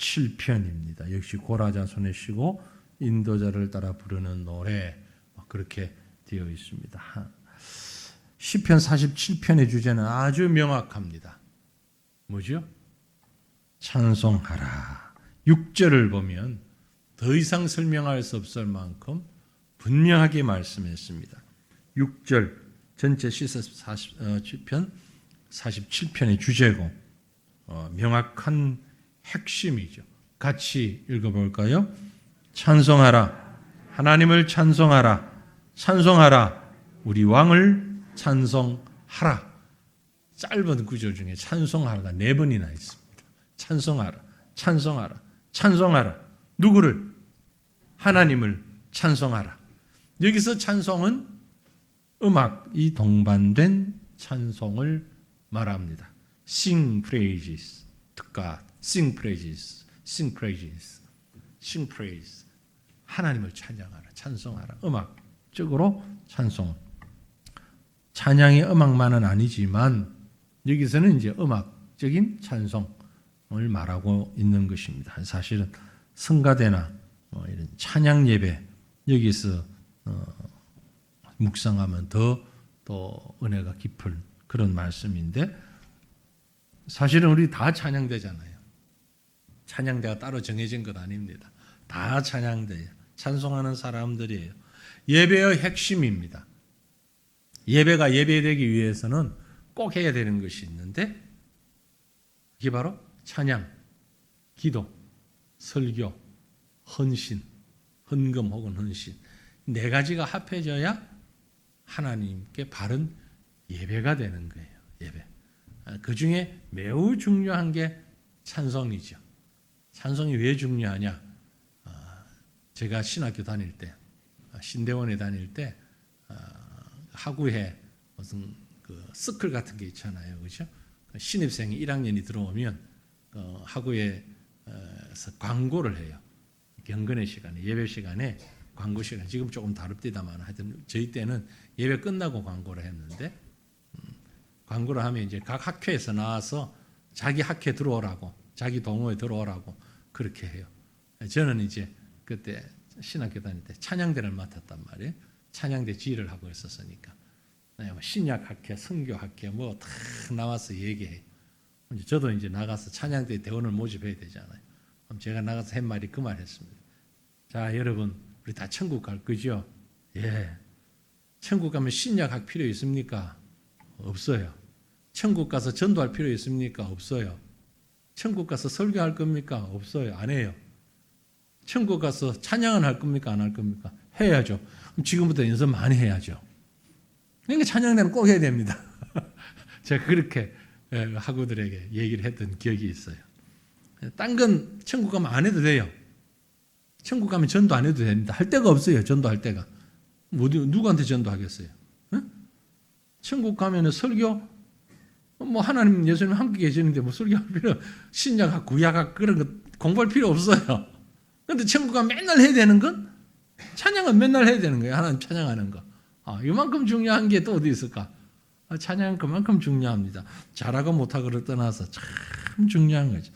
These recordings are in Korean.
47편입니다. 역시 고라자손의 시고 인도자를 따라 부르는 노래, 그렇게 되어 있습니다. 시편 47편의 주제는 아주 명확합니다. 뭐죠? 찬송하라. 6절을 보면 더 이상 설명할 수 없을 만큼 분명하게 말씀했습니다. 6절 전체 시편 47편의 주제고 명확한 핵심이죠. 같이 읽어볼까요? 찬송하라. 하나님을 찬송하라. 찬송하라. 우리 왕을 찬송하라. 짧은 구절 중에 찬송하라가 4번이나 있습니다. 찬송하라. 찬송하라. 찬송하라. 누구를? 하나님을 찬송하라. 여기서 찬송은 음악이 동반된 찬송을 말합니다. Sing praises to God. Sing praises. Sing praises. Sing praise. 하나님을 찬양하라. 찬송하라. 음악적으로 찬송. 찬양의 음악만은 아니지만 여기서는 이제 음악적인 찬송을 말하고 있는 것입니다. 사실은 성가대나 이런 찬양 예배 여기서 묵상하면 더 은혜가 깊은 그런 말씀인데 사실은 우리 다 찬양대잖아요. 찬양대가 따로 정해진 것 아닙니다. 다 찬양대예요. 찬송하는 사람들이에요. 예배의 핵심입니다. 예배가 예배되기 위해서는 꼭 해야 되는 것이 있는데 그게 바로 찬양, 기도, 설교, 헌신, 헌금 혹은 헌신 4가지가 합해져야 하나님께 바른 예배가 되는 거예요. 예배. 그 중에 매우 중요한 게 찬송이죠. 찬송이 왜 중요하냐? 제가 신학교 다닐 때, 신대원에 다닐 때 하구에 무슨 그 서클 같은 게 있잖아요, 그렇죠? 신입생이 1학년이 들어오면 하구에서 광고를 해요. 경건의 시간에, 예배 시간에 광고 시간. 지금 조금 다릅디다만 하여튼 저희 때는 예배 끝나고 광고를 했는데 광고를 하면 이제 각 학회에서 나와서 자기 학회 들어오라고, 자기 동호회 들어오라고 그렇게 해요. 저는 이제 그때 신학교 다닐 때 찬양대를 맡았단 말이에요. 찬양대 지휘를 하고 있었으니까 신약학회, 선교학회 뭐 다 나와서 얘기해. 이제 저도 이제 나가서 찬양대 대원을 모집해야 되잖아요. 그럼 제가 나가서 한 말이 그 말했습니다. 자, 여러분 우리 다 천국 갈 거죠? 예. 천국 가면 신약학 필요 있습니까? 없어요. 천국 가서 전도할 필요 있습니까? 없어요. 천국 가서 설교할 겁니까? 없어요. 안 해요. 천국 가서 찬양은 할 겁니까? 안 할 겁니까? 해야죠. 그럼 지금부터 연습 많이 해야죠. 그러니까 찬양대는 꼭 해야 됩니다. 제가 그렇게 학우들에게 얘기를 했던 기억이 있어요. 딴 건 천국 가면 안 해도 돼요. 천국 가면 전도 안 해도 됩니다. 할 데가 없어요. 전도할 데가. 누구한테 전도하겠어요? 응? 천국 가면 설교 뭐 하나님 예수님 함께 계시는데 뭐 설교할 필요 신약학 구약학 그런 거 공부할 필요 없어요. 그런데 천국 가면 맨날 해야 되는 건 찬양은 맨날 해야 되는 거예요. 하나님 찬양하는 거. 이만큼 중요한 게 또 어디 있을까? 찬양은 그만큼 중요합니다. 잘하고 못하고를 떠나서 참 중요한 거죠.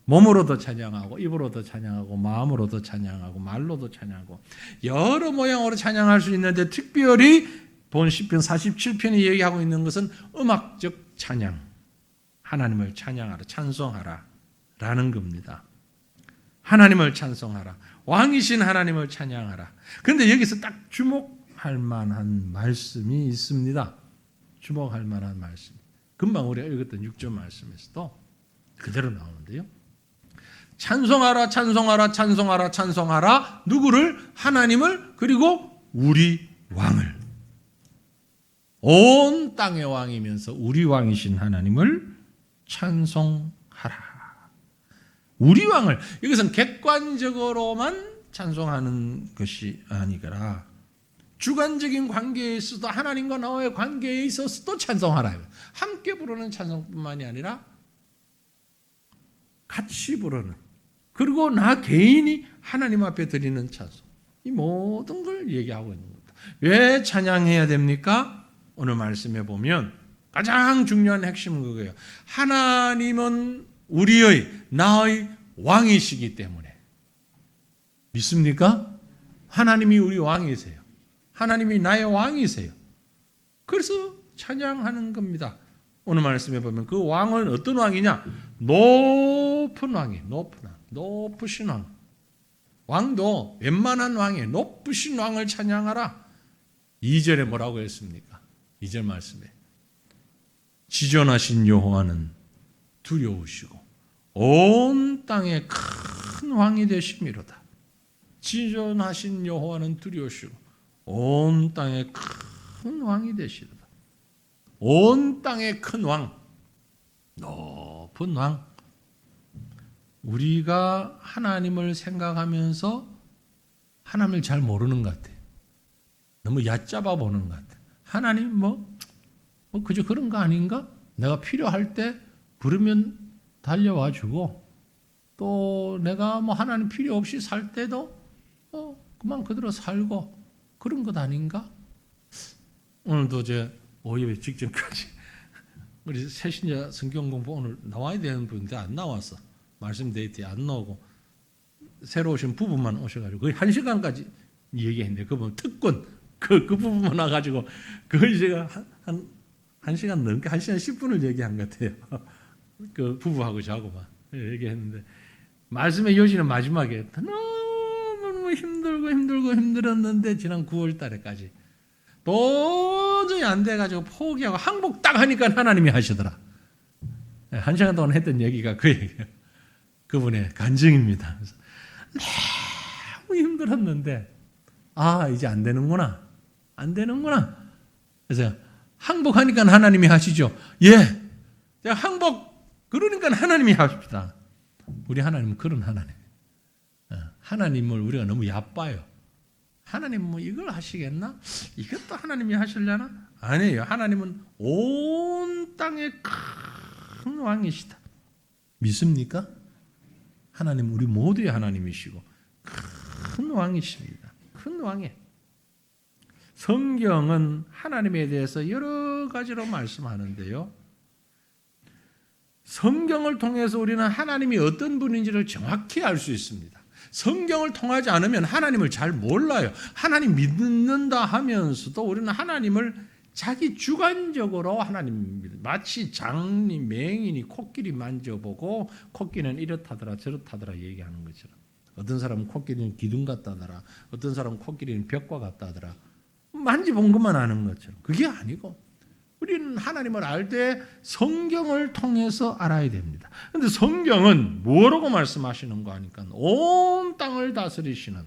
몸으로도 찬양하고 입으로도 찬양하고 마음으로도 찬양하고 말로도 찬양하고 여러 모양으로 찬양할 수 있는데 특별히 본 시편 47편이 얘기하고 있는 것은 음악적 찬양, 하나님을 찬양하라, 찬송하라 라는 겁니다. 하나님을 찬송하라, 왕이신 하나님을 찬양하라. 그런데 여기서 딱 주목할 만한 말씀이 있습니다. 주목할 만한 말씀. 금방 우리가 읽었던 6절 말씀에서도 그대로 나오는데요. 찬송하라, 찬송하라, 찬송하라, 찬송하라. 누구를? 하나님을, 그리고 우리 왕을. 온 땅의 왕이면서 우리 왕이신 하나님을 찬송하라. 우리 왕을, 여기서는 객관적으로만 찬송하는 것이 아니라 주관적인 관계에 있어도 하나님과 나와의 관계에 있어서도 찬송하라. 함께 부르는 찬송뿐만이 아니라 같이 부르는, 그리고 나 개인이 하나님 앞에 드리는 찬송, 이 모든 걸 얘기하고 있는 겁니다. 왜 찬양해야 됩니까? 오늘 말씀해 보면 가장 중요한 핵심은 그거예요. 하나님은 우리의, 나의 왕이시기 때문에. 믿습니까? 하나님이 우리 왕이세요. 하나님이 나의 왕이세요. 그래서 찬양하는 겁니다. 오늘 말씀해 보면 그 왕은 어떤 왕이냐? 높은 왕이에요. 높은 왕. 높으신 왕. 왕도 웬만한 왕이에요. 높으신 왕을 찬양하라. 2절에 뭐라고 했습니까? 2절 말씀에 지존하신 여호와는 두려우시고 온 땅에 큰 왕이 되심이로다. 지존하신 여호와는 두려우시고 온 땅에 큰 왕이 되시로다. 온 땅의 큰 왕, 높은 왕. 우리가 하나님을 생각하면서 하나님을 잘 모르는 것 같아요. 너무 얕잡아 보는 것 같아요. 하나님 그저 그런 거 아닌가? 내가 필요할 때 부르면 달려와 주고, 또 내가 하나님 필요 없이 살 때도 그만 그대로 살고 그런 것 아닌가? 오늘도 제 오후에 직전까지 우리 새신자 성경 공부 오늘 나와야 되는 분인데 안 나왔어. 말씀 데이트에 안 나오고 새로 오신 부부만 오셔가지고 거의 1시간까지 얘기했는데 그분 특권 그 부부만 와가지고 그걸 제가 한 시간 넘게 1시간 10분을 얘기한 것 같아요. 그 부부하고 저하고만 얘기했는데 말씀의 요지는 마지막에 너무 힘들었는데 지난 9월 달에까지 도저히 안 돼가지고 포기하고 항복 딱 하니까 하나님이 하시더라. 1시간 동안 했던 얘기가 그 얘기예요. 그분의 간증입니다. 너무 힘들었는데 이제 안 되는구나. 그래서 항복하니까 하나님이 하시죠. 제가 항복 그러니까 하나님이 하십니다. 우리 하나님은 그런 하나님. 하나님을 우리가 너무 얕봐요. 하나님 이걸 하시겠나? 이것도 하나님이 하시려나? 아니에요. 하나님은 온 땅의 큰 왕이시다. 믿습니까? 하나님 우리 모두의 하나님이시고 큰 왕이십니다. 큰 왕이에요. 성경은 하나님에 대해서 여러 가지로 말씀하는데요. 성경을 통해서 우리는 하나님이 어떤 분인지를 정확히 알 수 있습니다. 성경을 통하지 않으면 하나님을 잘 몰라요. 하나님 믿는다 하면서도 우리는 하나님을 자기 주관적으로 하나님 마치 장이 맹인이 코끼리 만져보고 코끼리는 이렇다더라 저렇다더라 얘기하는 것처럼 어떤 사람은 코끼리는 기둥 같다더라 어떤 사람은 코끼리는 벽과 같다더라 만져본 것만 아는 것처럼 그게 아니고 우리는 하나님을 알 때 성경을 통해서 알아야 됩니다. 그런데 성경은 뭐라고 말씀하시는 거 하니까 온 땅을 다스리시는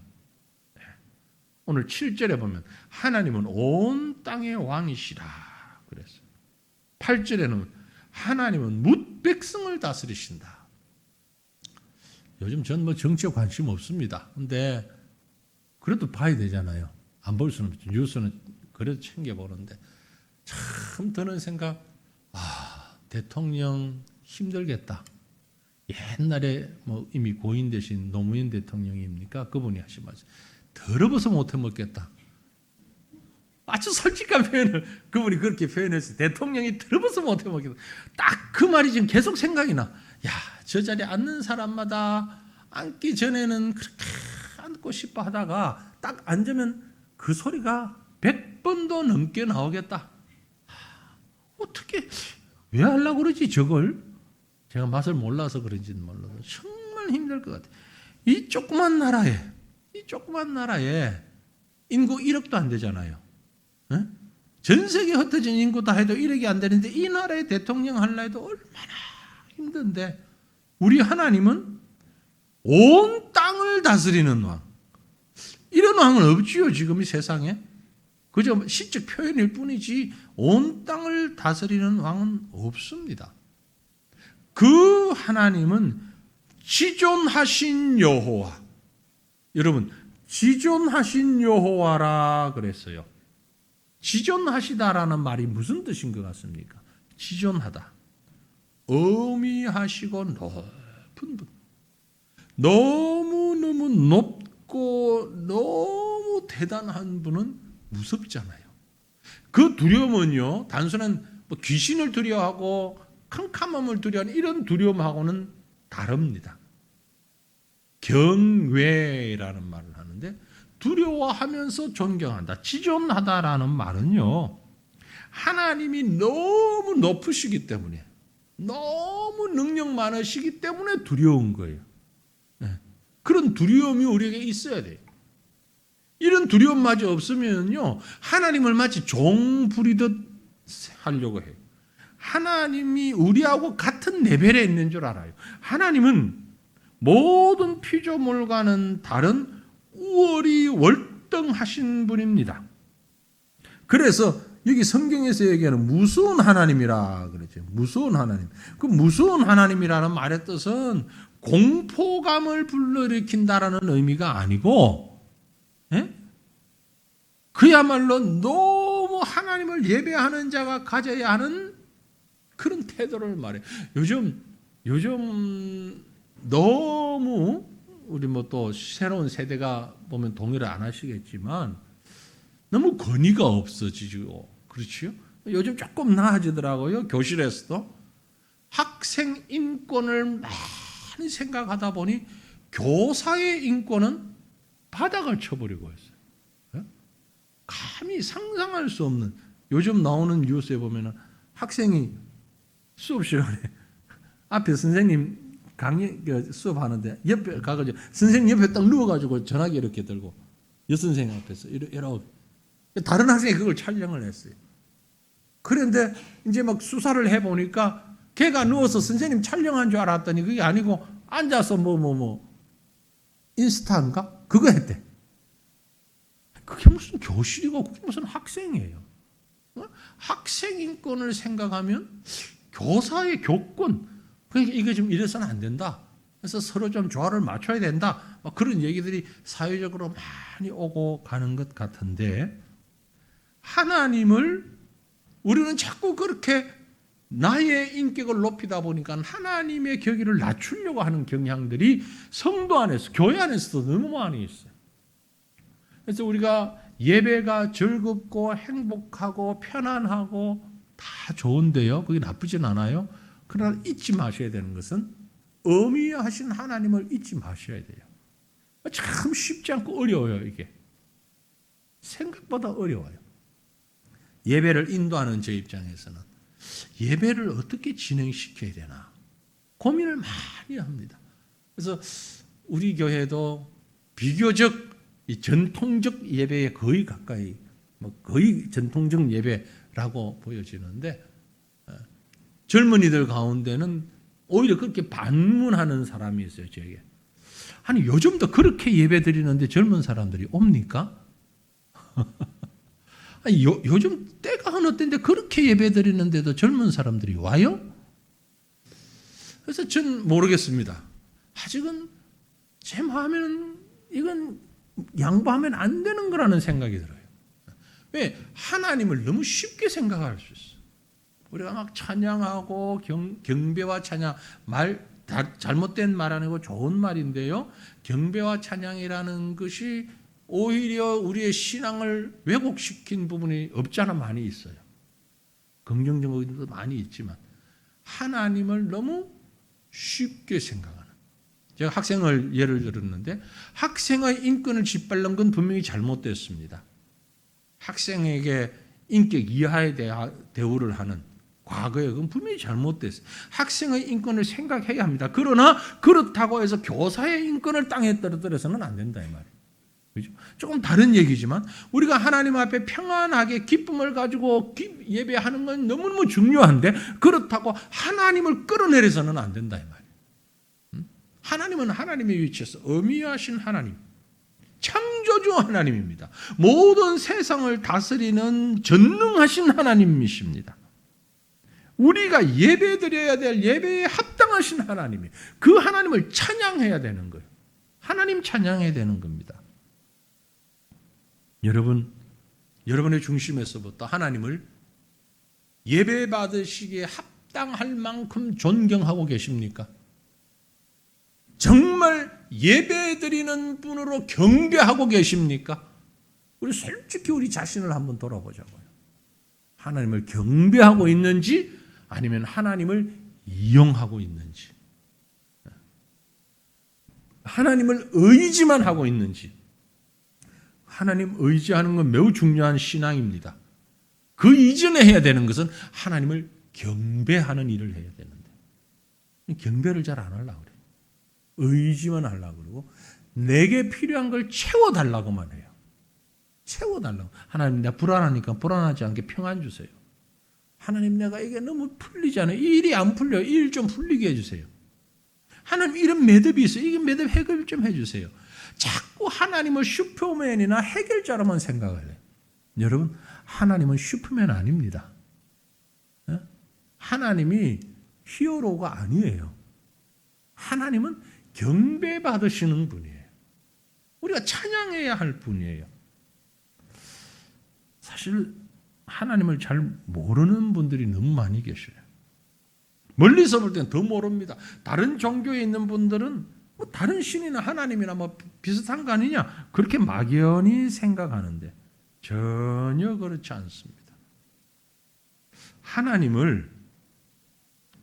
오늘 7절에 보면 하나님은 온 땅의 왕이시라 그랬어요. 8절에는 하나님은 뭇 백성을 다스리신다. 요즘 전 정치에 관심 없습니다. 근데 그래도 봐야 되잖아요. 안 볼 수는 없죠. 뉴스는 그래도 챙겨보는데 참 드는 생각, 대통령 힘들겠다. 옛날에 이미 고인 되신 노무현 대통령입니까? 그분이 하신 말씀. 더러워서 못해 먹겠다. 아주 솔직한 표현을 그분이 그렇게 표현했어요. 대통령이 더러워서 못해 먹겠다. 딱 그 말이 지금 계속 생각이 나. 저 자리에 앉는 사람마다 앉기 전에는 그렇게 앉고 싶어 하다가 딱 앉으면 그 소리가 100번도 넘게 나오겠다. 어떻게 왜 하려고 그러지 저걸? 제가 맛을 몰라서 그런지는 몰라도 정말 힘들 것 같아요. 이 조그만 나라에 인구 1억도 안 되잖아요. 전 세계 흩어진 인구 다 해도 1억이 안 되는데 이 나라의 대통령 하려 해도 얼마나 힘든데 우리 하나님은 온 땅을 다스리는 왕. 이런 왕은 없지요 지금 이 세상에. 그저 시적 표현일 뿐이지 온 땅을 다스리는 왕은 없습니다. 그 하나님은 지존하신 여호와. 여러분 지존하신 여호와라 그랬어요. 지존하시다라는 말이 무슨 뜻인 것 같습니까? 지존하다. 어미하시고 높은 분. 너무너무 높고 너무 대단한 분은 무섭잖아요. 그 두려움은요, 단순한 귀신을 두려워하고 캄캄함을 두려워하는 이런 두려움하고는 다릅니다. 경외라는 말을 하는데 두려워하면서 존경한다. 지존하다라는 말은요. 하나님이 너무 높으시기 때문에 너무 능력 많으시기 때문에 두려운 거예요. 그런 두려움이 우리에게 있어야 돼요. 이런 두려움마저 없으면요. 하나님을 마치 종 부리듯 하려고 해요. 하나님이 우리하고 같은 레벨에 있는 줄 알아요. 하나님은 모든 피조물과는 다른 우월이 월등하신 분입니다. 그래서 여기 성경에서 얘기하는 무서운 하나님이라 그러죠. 무서운 하나님. 그 무서운 하나님이라는 말의 뜻은 공포감을 불러일으킨다라는 의미가 아니고, 그야말로 너무 하나님을 예배하는 자가 가져야 하는 그런 태도를 말해요. 요즘 너무 우리 뭐 또 새로운 세대가 보면 동의를 안 하시겠지만 너무 권위가 없어지고 그렇지요? 요즘 조금 나아지더라고요. 교실에서도 학생 인권을 많이 생각하다 보니 교사의 인권은 바닥을 쳐버리고 있어요. 감히 상상할 수 없는 요즘 나오는 뉴스에 보면은 학생이 수업 시간에 앞에 선생님 강의 수업하는데 옆에 가가지고 선생님 옆에 딱 누워가지고 전화기 이렇게 들고 여선생 앞에서 이러고 다른 학생이 그걸 촬영을 했어요. 그런데 이제 막 수사를 해보니까 걔가 누워서 선생님 촬영한 줄 알았더니 그게 아니고 앉아서 인스타인가? 그거 했대. 그게 무슨 교실이고 그게 무슨 학생이에요. 학생 인권을 생각하면 교사의 교권, 그러니까 이게 좀 이래서는 안 된다. 그래서 서로 좀 조화를 맞춰야 된다. 막 그런 얘기들이 사회적으로 많이 오고 가는 것 같은데 하나님을 우리는 자꾸 그렇게 나의 인격을 높이다 보니까 하나님의 격의를 낮추려고 하는 경향들이 성도 안에서, 교회 안에서도 너무 많이 있어요. 그래서 우리가 예배가 즐겁고 행복하고 편안하고 다 좋은데요. 그게 나쁘진 않아요. 그러나 잊지 마셔야 되는 것은 어미하신 하나님을 잊지 마셔야 돼요. 참 쉽지 않고 어려워요. 이게 생각보다 어려워요. 예배를 인도하는 제 입장에서는 예배를 어떻게 진행시켜야 되나 고민을 많이 합니다. 그래서 우리 교회도 비교적 이 전통적 예배에 거의 가까이 거의 전통적 예배라고 보여지는데 젊은이들 가운데는 오히려 그렇게 반문하는 사람이 있어요. 저에게. 아니 요즘도 그렇게 예배 드리는데 젊은 사람들이 옵니까? 아니, 요즘 때가 어느 때인데 그렇게 예배 드리는데도 젊은 사람들이 와요? 그래서 전 모르겠습니다. 아직은 제 마음에는 이건 양보하면 안 되는 거라는 생각이 들어요. 왜? 하나님을 너무 쉽게 생각할 수 있어요. 우리가 막 찬양하고 경배와 찬양, 잘못된 말 아니고 좋은 말인데요. 경배와 찬양이라는 것이 오히려 우리의 신앙을 왜곡시킨 부분이 없지 않아 많이 있어요. 긍정적인 것도 많이 있지만 하나님을 너무 쉽게 생각하는. 제가 학생을 예를 들었는데 학생의 인권을 짓밟는 건 분명히 잘못됐습니다. 학생에게 인격 이하의 대우를 하는 과거에 그건 분명히 잘못됐어요. 학생의 인권을 생각해야 합니다. 그러나 그렇다고 해서 교사의 인권을 땅에 떨어뜨려서는 안 된다 이 말이에요. 그죠? 조금 다른 얘기지만 우리가 하나님 앞에 평안하게 기쁨을 가지고 예배하는 건 너무너무 중요한데 그렇다고 하나님을 끌어내려서는 안 된다 이 말이에요. 하나님은 하나님의 위치에서 어미하신 하나님, 창조주 하나님입니다. 모든 세상을 다스리는 전능하신 하나님이십니다. 우리가 예배드려야 될 예배에 합당하신 하나님이 그 하나님을 찬양해야 되는 거예요. 하나님 찬양해야 되는 겁니다. 여러분, 여러분의 중심에서부터 하나님을 예배 받으시기에 합당할 만큼 존경하고 계십니까? 정말 예배드리는 분으로 경배하고 계십니까? 우리 솔직히 우리 자신을 한번 돌아보자고요. 하나님을 경배하고 있는지 아니면 하나님을 이용하고 있는지. 하나님을 의지만 하고 있는지. 하나님 의지하는 건 매우 중요한 신앙입니다. 그 이전에 해야 되는 것은 하나님을 경배하는 일을 해야 되는데 경배를 잘 안 하려고 그래요. 의지만 하려고 그러고 내게 필요한 걸 채워달라고만 해요. 채워달라고. 하나님 내가 불안하니까 불안하지 않게 평안 주세요. 하나님 내가 이게 너무 풀리지 않아요. 이 일이 안 풀려요. 이 일 좀 풀리게 해주세요. 하나님 이런 매듭이 있어요. 이게 매듭 해결 좀 해주세요. 자꾸 하나님을 슈퍼맨이나 해결자로만 생각을 해요. 여러분 하나님은 슈퍼맨 아닙니다. 하나님이 히어로가 아니에요. 하나님은 경배받으시는 분이에요. 우리가 찬양해야 할 분이에요. 사실 하나님을 잘 모르는 분들이 너무 많이 계셔요. 멀리서 볼 때는 더 모릅니다. 다른 종교에 있는 분들은 뭐 다른 신이나 하나님이나 뭐 비슷한 거 아니냐 그렇게 막연히 생각하는데 전혀 그렇지 않습니다. 하나님을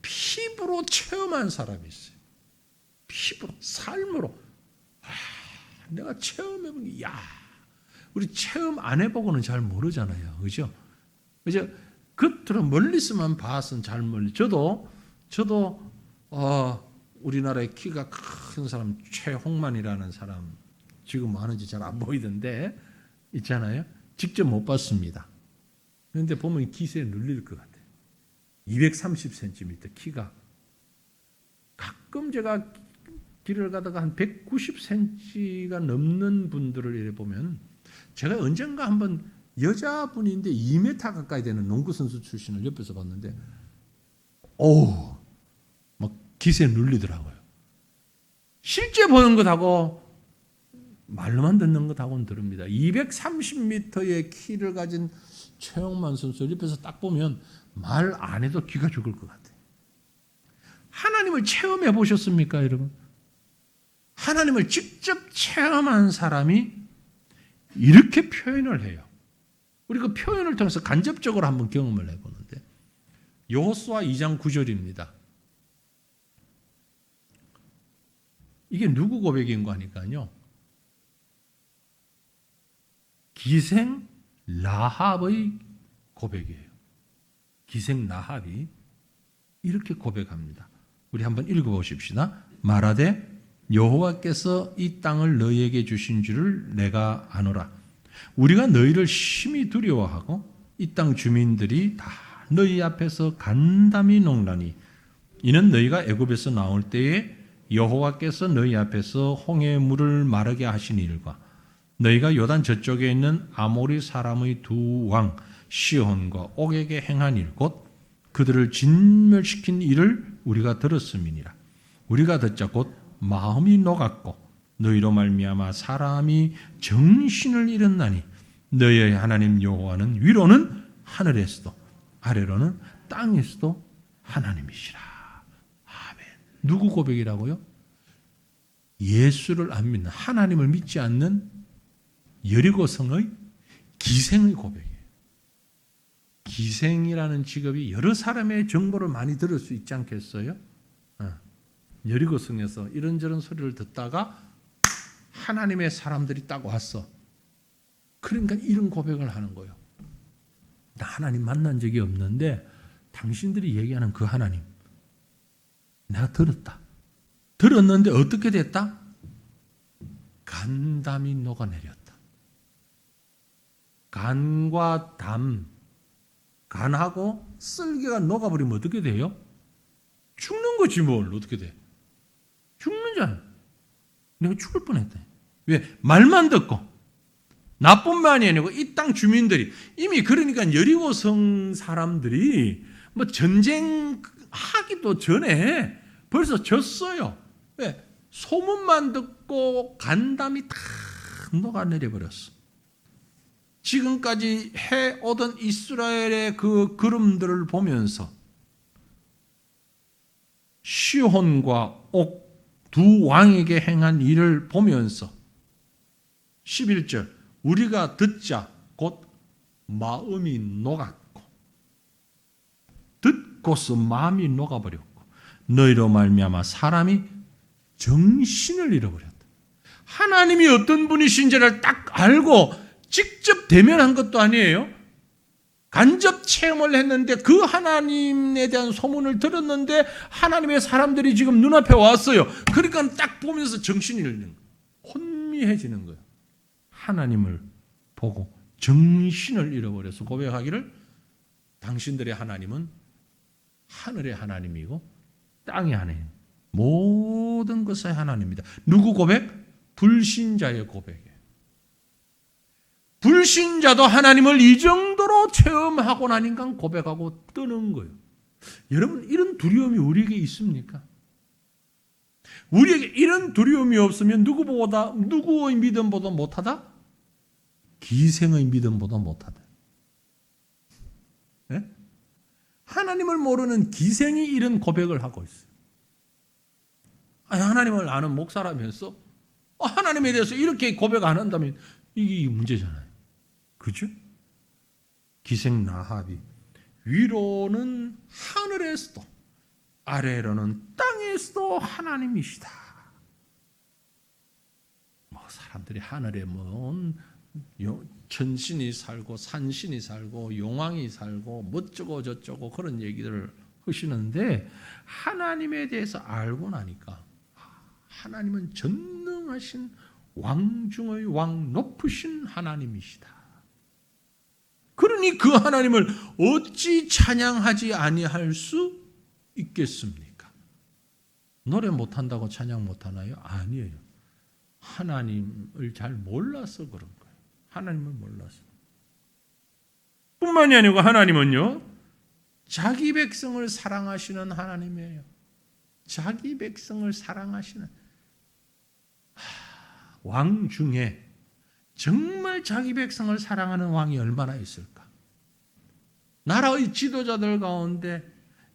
피부로 체험한 사람이 있어요. 피부로, 삶으로. 내가 체험해본 게, 우리 체험 안 해보고는 잘 모르잖아요. 그죠? 이제 겉으로 멀리서만 봐서는 잘 멀리. 저도 우리나라에 키가 큰 사람 최홍만이라는 사람 지금 많은지 잘 안 보이던데 있잖아요. 직접 못 봤습니다. 그런데 보면 기세에 눌릴 것 같아요. 230cm 키가. 가끔 제가 길을 가다가 한 190cm가 넘는 분들을 이래 보면 제가 언젠가 한번 여자분인데 2m 가까이 되는 농구선수 출신을 옆에서 봤는데 막 기세에 눌리더라고요. 실제 보는 것하고 말로만 듣는 것하고는 다릅니다. 230m의 키를 가진 최홍만 선수 옆에서 딱 보면 말 안 해도 귀가 죽을 것 같아요. 하나님을 체험해 보셨습니까, 여러분? 하나님을 직접 체험한 사람이 이렇게 표현을 해요. 우리 그 표현을 통해서 간접적으로 한번 경험을 해보는데 여호수아 2장 9절입니다. 이게 누구 고백인가 하니까요. 기생 라합의 고백이에요. 기생 라합이 이렇게 고백합니다. 우리 한번 읽어보십시다. 말하되 여호와께서 이 땅을 너희에게 주신 줄을 내가 아노라. 우리가 너희를 심히 두려워하고 이 땅 주민들이 다 너희 앞에서 간담이 농라니 이는 너희가 애굽에서 나올 때에 여호와께서 너희 앞에서 홍해 물을 마르게 하신 일과 너희가 요단 저쪽에 있는 아모리 사람의 두 왕 시혼과 옥에게 행한 일 곧 그들을 진멸시킨 일을 우리가 들었음이니라. 우리가 듣자 곧 마음이 녹았고 너희로 말미암아 사람이 정신을 잃었나니 너희의 하나님 여호와는 위로는 하늘에서도 아래로는 땅에서도 하나님이시라. 아멘. 누구 고백이라고요? 예수를 안 믿는 하나님을 믿지 않는 여리고성의 기생의 고백이에요. 기생이라는 직업이 여러 사람의 정보를 많이 들을 수 있지 않겠어요? 여리고성에서 이런저런 소리를 듣다가 하나님의 사람들이 딱 왔어. 그러니까 이런 고백을 하는 거예요. 나 하나님 만난 적이 없는데 당신들이 얘기하는 그 하나님 내가 들었다. 들었는데 어떻게 됐다? 간담이 녹아내렸다. 간과 담, 간하고 쓸개가 녹아버리면 어떻게 돼요? 죽는 거지 뭘 어떻게 돼? 죽는잖아. 내가 죽을 뻔했다. 왜? 말만 듣고 나뿐만이 아니고 이 땅 주민들이 이미 그러니까 여리고성 사람들이 뭐 전쟁하기도 전에 벌써 졌어요. 왜? 소문만 듣고 간담이 다 녹아내려 버렸어. 지금까지 해오던 이스라엘의 그 걸음들을 보면서 시혼과 옥 두 왕에게 행한 일을 보면서 11절 우리가 듣자 곧 마음이 녹았고 듣고서 마음이 녹아버렸고 너희로 말미암아 사람이 정신을 잃어버렸다. 하나님이 어떤 분이신지를 딱 알고 직접 대면한 것도 아니에요. 간접 체험을 했는데 그 하나님에 대한 소문을 들었는데 하나님의 사람들이 지금 눈앞에 왔어요. 그러니까 딱 보면서 정신이 잃는 거예요. 혼미해지는 거예요. 하나님을 보고 정신을 잃어버려서 고백하기를 당신들의 하나님은 하늘의 하나님이고 땅의 하나님, 모든 것의 하나님입니다. 누구 고백? 불신자의 고백이에요. 불신자도 하나님을 이 정도로 체험하고 나니까 고백하고 뜨는 거예요. 여러분, 이런 두려움이 우리에게 있습니까? 우리에게 이런 두려움이 없으면 누구의 믿음보다 못하다? 기생의 믿음보다 못하다. 네? 하나님을 모르는 기생이 이런 고백을 하고 있어요. 아니, 하나님을 아는 목사라면서 하나님에 대해서 이렇게 고백 안 한다면 이게 문제잖아요. 그죠? 기생 라합이 위로는 하늘에서도 아래로는 땅에서도 하나님이시다. 뭐 사람들이 하늘에 천신이 살고 산신이 살고 용왕이 살고 뭐쩌고 저쩌고 그런 얘기들을 하시는데 하나님에 대해서 알고 나니까 하나님은 전능하신 왕 중의 왕, 높으신 하나님이시다. 그러니 그 하나님을 어찌 찬양하지 아니할 수 있겠습니까? 노래 못한다고 찬양 못하나요? 아니에요. 하나님을 잘 몰라서 그런 거예요. 하나님을 몰라서. 뿐만이 아니고 하나님은요, 자기 백성을 사랑하시는 하나님이에요. 자기 백성을 사랑하시는 왕 중에 정말 자기 백성을 사랑하는 왕이 얼마나 있을까? 나라의 지도자들 가운데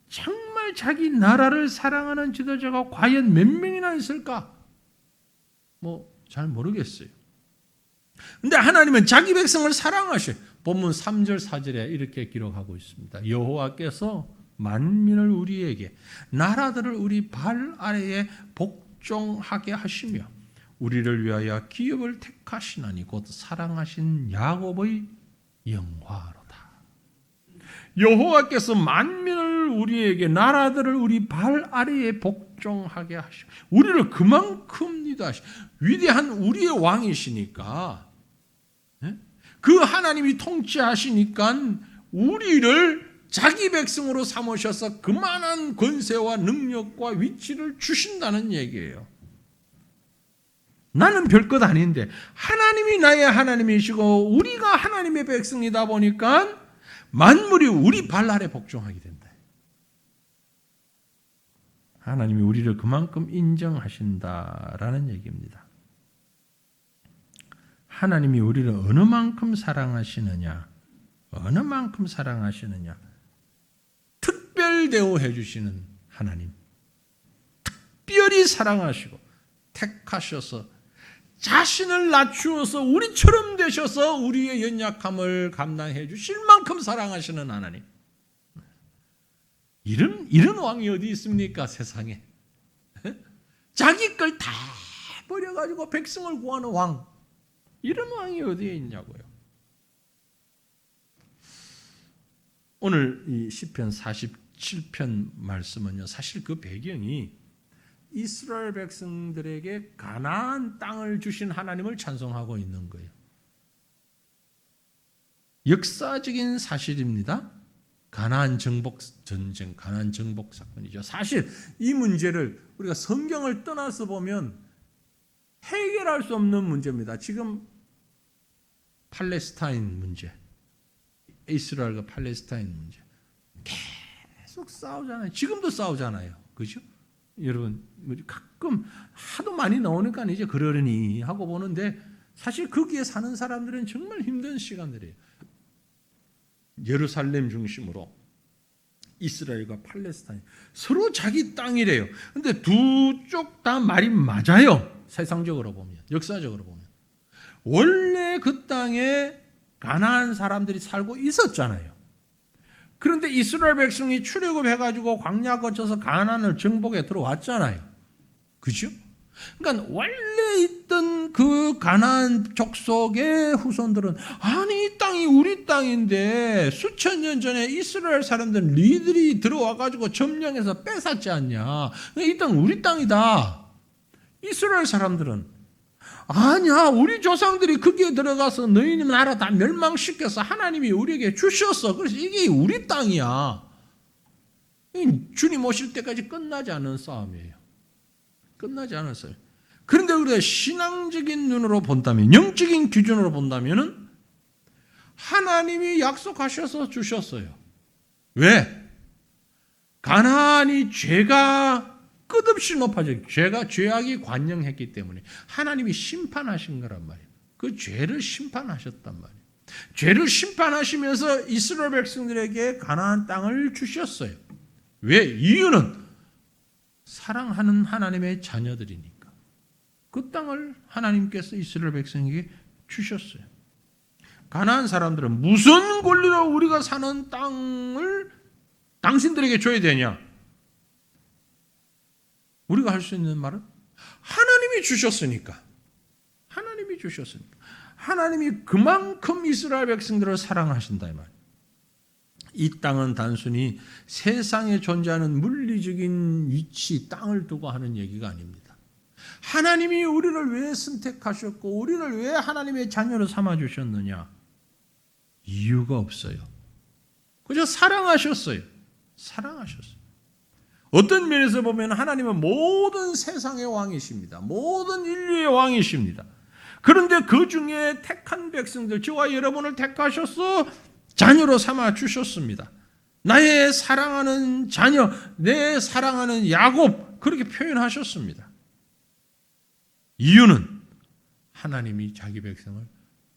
정말 자기 나라를 사랑하는 지도자가 과연 몇 명이나 있을까? 잘 모르겠어요. 근데 하나님은 자기 백성을 사랑하셔요. 본문 3절 4절에 이렇게 기록하고 있습니다. 여호와께서 만민을 우리에게 나라들을 우리 발 아래에 복종하게 하시며 우리를 위하여 기업을 택하시나니 곧 사랑하신 야곱의 영화로다. 여호와께서 만민을 우리에게 나라들을 우리 발 아래에 복종하게 하시고 우리를 그만큼 리더하시 위대한 우리의 왕이시니까 그 하나님이 통치하시니까 우리를 자기 백성으로 삼으셔서 그만한 권세와 능력과 위치를 주신다는 얘기예요. 나는 별것 아닌데 하나님이 나의 하나님이시고 우리가 하나님의 백성이다 보니까 만물이 우리 발 아래 복종하게 된다. 하나님이 우리를 그만큼 인정하신다라는 얘기입니다. 하나님이 우리를 어느 만큼 사랑하시느냐, 어느 만큼 사랑하시느냐, 특별 대우해 주시는 하나님, 특별히 사랑하시고 택하셔서 자신을 낮추어서 우리처럼 되셔서 우리의 연약함을 감당해 주실 만큼 사랑하시는 하나님. 이런 왕이 어디 있습니까, 세상에? 자기 걸 다 버려가지고 백성을 구하는 왕. 이런 왕이 어디에 있냐고요. 오늘 이 시편 47편 말씀은요, 사실 그 배경이 이스라엘 백성들에게 가나안 땅을 주신 하나님을 찬송하고 있는 거예요. 역사적인 사실입니다. 가나안 정복 전쟁, 가나안 정복 사건이죠. 사실 이 문제를 우리가 성경을 떠나서 보면 해결할 수 없는 문제입니다. 지금 팔레스타인 문제, 이스라엘과 팔레스타인 문제 계속 싸우잖아요. 지금도 싸우잖아요. 그죠? 여러분 가끔 하도 많이 나오니까 이제 그러려니 하고 보는데 사실 거기에 사는 사람들은 정말 힘든 시간들이에요. 예루살렘 중심으로 이스라엘과 팔레스타인 서로 자기 땅이래요. 근데 두 쪽 다 말이 맞아요. 세상적으로 보면, 역사적으로 보면 원래 그 땅에 가나안 사람들이 살고 있었잖아요. 그런데 이스라엘 백성이 출애굽해가지고 광야 거쳐서 가나안을 정복해 들어왔잖아요. 그죠? 그러니까 원래 있던 그 가나안 족속의 후손들은 아니 이 땅이 우리 땅인데 수천 년 전에 이스라엘 사람들은 니들이 들어와 가지고 점령해서 뺏었지 않냐. 이 땅 우리 땅이다. 이스라엘 사람들은 아니야 우리 조상들이 거기에 들어가서 너희 나라 다 멸망시켜서 하나님이 우리에게 주셨어. 그래서 이게 우리 땅이야. 주님 오실 때까지 끝나지 않은 싸움이에요. 끝나지 않았어요. 그런데 우리가 신앙적인 눈으로 본다면, 영적인 기준으로 본다면 하나님이 약속하셔서 주셨어요. 왜? 가나안이 죄가 끝없이 높아져, 죄악이 관영했기 때문에 하나님이 심판하신 거란 말이에요. 그 죄를 심판하셨단 말이에요. 죄를 심판하시면서 이스라엘 백성들에게 가나안 땅을 주셨어요. 왜? 이유는 사랑하는 하나님의 자녀들이니까. 그 땅을 하나님께서 이스라엘 백성에게 주셨어요. 가나안 사람들은 무슨 권리로 우리가 사는 땅을 당신들에게 줘야 되냐? 우리가 할 수 있는 말은 하나님이 주셨으니까. 하나님이 주셨으니까. 하나님이 그만큼 이스라엘 백성들을 사랑하신다 이 말이에요. 이 땅은 단순히 세상에 존재하는 물리적인 위치, 땅을 두고 하는 얘기가 아닙니다. 하나님이 우리를 왜 선택하셨고 우리를 왜 하나님의 자녀로 삼아주셨느냐? 이유가 없어요. 그저 사랑하셨어요. 사랑하셨어요. 어떤 면에서 보면 하나님은 모든 세상의 왕이십니다. 모든 인류의 왕이십니다. 그런데 그 중에 택한 백성들, 저와 여러분을 택하셔서 자녀로 삼아 주셨습니다. 나의 사랑하는 자녀, 내 사랑하는 야곱, 그렇게 표현하셨습니다. 이유는 하나님이 자기 백성을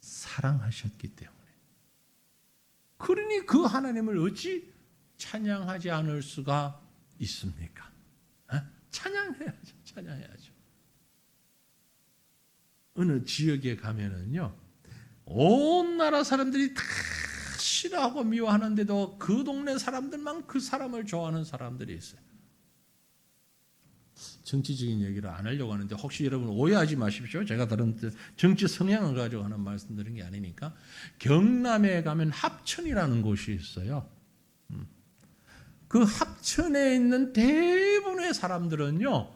사랑하셨기 때문에. 그러니 그 하나님을 어찌 찬양하지 않을 수가 있습니까? 찬양해야죠. 찬양해야죠. 어느 지역에 가면은요, 온 나라 사람들이 다 싫어하고 미워하는데도 그 동네 사람들만 그 사람을 좋아하는 사람들이 있어요. 정치적인 얘기를 안 하려고 하는데 혹시 여러분 오해하지 마십시오. 제가 다른 정치 성향을 가지고 하는 말씀드린 게 아니니까. 경남에 가면 합천이라는 곳이 있어요. 그 합천에 있는 대부분의 사람들은요,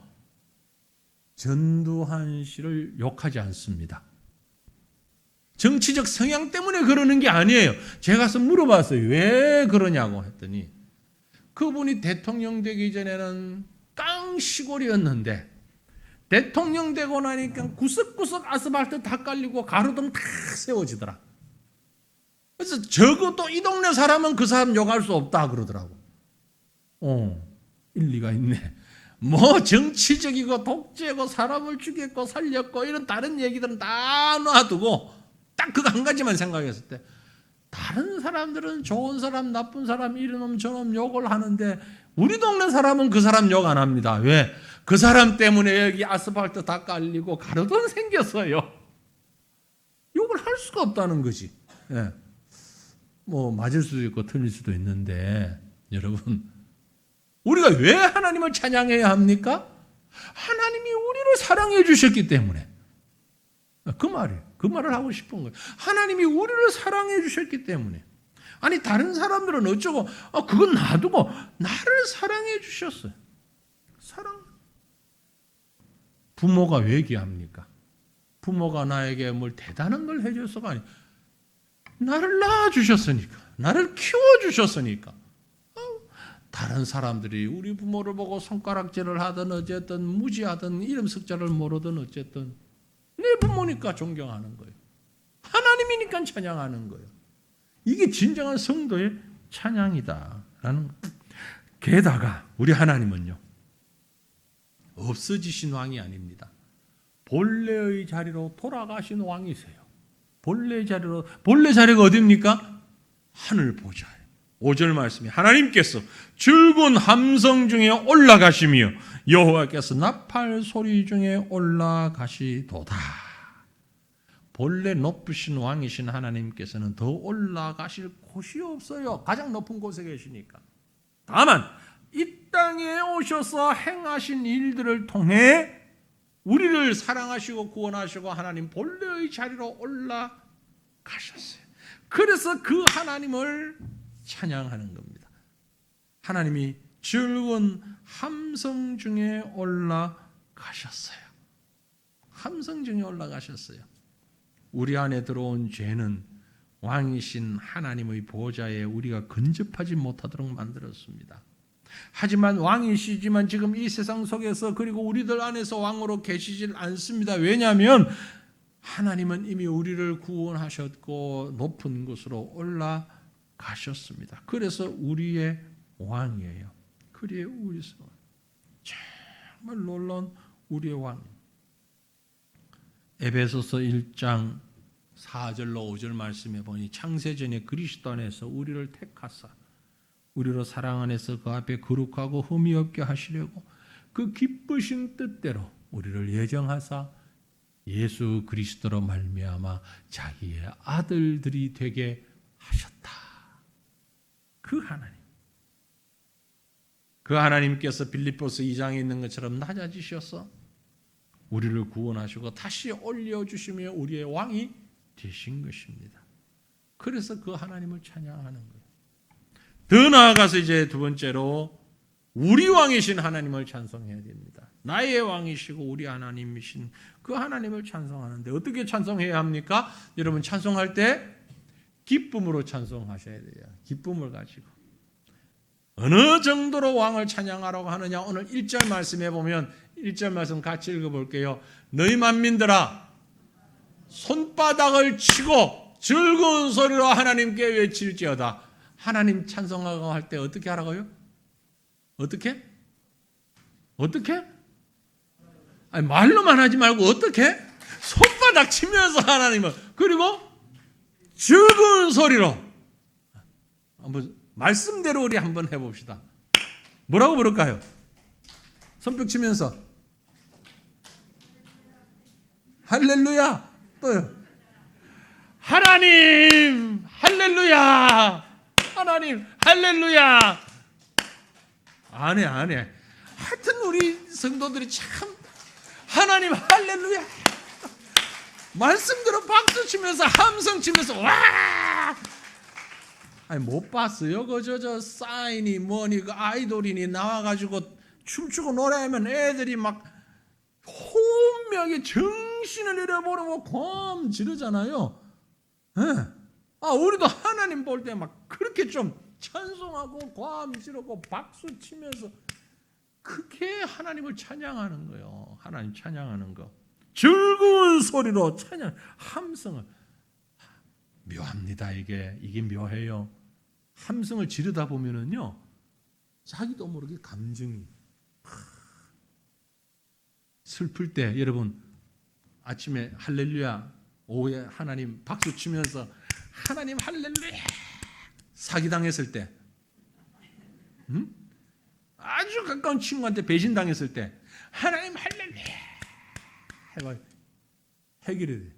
전두환 씨를 욕하지 않습니다. 정치적 성향 때문에 그러는 게 아니에요. 제가 가서 물어봤어요. 왜 그러냐고 했더니 그분이 대통령 되기 전에는 깡 시골이었는데 대통령 되고 나니까 구석구석 아스팔트 다 깔리고 가로등 다 세워지더라. 그래서 적어도 이 동네 사람은 그 사람 욕할 수 없다 그러더라고. 일리가 있네. 뭐 정치적이고 독재고 사람을 죽였고 살렸고 이런 다른 얘기들은 다 놔두고 딱 그거 한 가지만 생각했을 때 다른 사람들은 좋은 사람, 나쁜 사람, 이놈 저놈 욕을 하는데 우리 동네 사람은 그 사람 욕 안 합니다. 왜? 그 사람 때문에 여기 아스팔트 다 깔리고 가로등 생겼어요. 욕을 할 수가 없다는 거지. 예. 뭐 맞을 수도 있고 틀릴 수도 있는데 여러분, 우리가 왜 하나님을 찬양해야 합니까? 하나님이 우리를 사랑해 주셨기 때문에. 그 말이에요. 그 말을 하고 싶은 거예요. 하나님이 우리를 사랑해 주셨기 때문에. 아니 다른 사람들은 어쩌고 그건 놔두고 나를 사랑해 주셨어요. 사랑. 부모가 왜 귀합니까? 부모가 나에게 뭘 대단한 걸 해줘서가 아니에요. 나를 낳아주셨으니까. 나를 키워주셨으니까. 다른 사람들이 우리 부모를 보고 손가락질을 하든 어쨌든 무지하든 이름 석자를 모르든 어쨌든 내 부모니까 존경하는 거예요. 하나님이니까 찬양하는 거예요. 이게 진정한 성도의 찬양이다라는 거예요. 게다가 우리 하나님은요, 없어지신 왕이 아닙니다. 본래의 자리로 돌아가신 왕이세요. 본래 자리가 어디입니까? 하늘 보좌예요. 5절 말씀이 하나님께서 즐거운 함성 중에 올라가시며 여호와께서 나팔 소리 중에 올라가시도다. 본래 높으신 왕이신 하나님께서는 더 올라가실 곳이 없어요. 가장 높은 곳에 계시니까. 다만 이 땅에 오셔서 행하신 일들을 통해 우리를 사랑하시고 구원하시고 하나님 본래의 자리로 올라가셨어요. 그래서 그 하나님을 찬양하는 겁니다. 하나님이 즐거운 함성 중에 올라가셨어요. 함성 중에 올라가셨어요. 우리 안에 들어온 죄는 왕이신 하나님의 보좌에 우리가 근접하지 못하도록 만들었습니다. 하지만 왕이시지만 지금 이 세상 속에서 그리고 우리들 안에서 왕으로 계시질 않습니다. 왜냐하면 하나님은 이미 우리를 구원하셨고 높은 곳으로 올라가셨습니다. 그래서 우리의 왕이에요. 그리에 우리 정말 놀라운 우리의 왕. 에베소서 1장 4절로 5절 말씀해 보니 창세전에 그리스도 안에서 우리를 택하사 우리로 사랑 안에서 그 앞에 거룩하고 흠이 없게 하시려고 그 기쁘신 뜻대로 우리를 예정하사 예수 그리스도로 말미암아 자기의 아들들이 되게 하셨다. 그 하나님. 그 하나님께서 빌립보서 2장에 있는 것처럼 낮아지셔서 우리를 구원하시고 다시 올려주시며 우리의 왕이 되신 것입니다. 그래서 그 하나님을 찬양하는 거예요. 더 나아가서 이제 두 번째로 우리 왕이신 하나님을 찬송해야 됩니다. 나의 왕이시고 우리 하나님이신 그 하나님을 찬송하는데 어떻게 찬송해야 합니까? 여러분 찬송할 때 기쁨으로 찬송하셔야 돼요. 기쁨을 가지고. 어느 정도로 왕을 찬양하라고 하느냐? 오늘 1절 말씀해 보면 1절 말씀 같이 읽어볼게요. 너희 만민들아 손바닥을 치고 즐거운 소리로 하나님께 외칠지어다. 하나님 찬송하고 할 때 어떻게 하라고요? 어떻게? 아니, 말로만 하지 말고 어떻게? 손바닥 치면서 하나님을 그리고 즐거운 소리로 한번 말씀대로 우리 한번 해봅시다. 뭐라고 부를까요? 손뼉 치면서 할렐루야. 또요. 하나님 할렐루야. 하나님 할렐루야. 안 해. 하여튼 우리 성도들이 참 하나님 할렐루야. 말씀대로 박수 치면서 함성 치면서 와. 아니 못 봤어요? 저 사인이 뭐니 그 아이돌이니 나와가지고 춤추고 노래하면 애들이 막 호명하게 정신을 잃어버리고 곰 지르잖아요. 네. 우리도 하나님 볼 때 막 그렇게 좀 찬송하고 곰 지르고 박수 치면서 그게 하나님을 찬양하는 거예요. 하나님 찬양하는 거. 즐거운 소리로 찬양, 함성을. 묘합니다. 이게 묘해요. 함성을 지르다 보면은요, 자기도 모르게 감정이 슬플 때 여러분 아침에 할렐루야, 오후에 하나님 박수 치면서 하나님 할렐루야 사기당했을 때, 아주 가까운 친구한테 배신당했을 때 하나님 할렐루야 해봐 해결이 돼.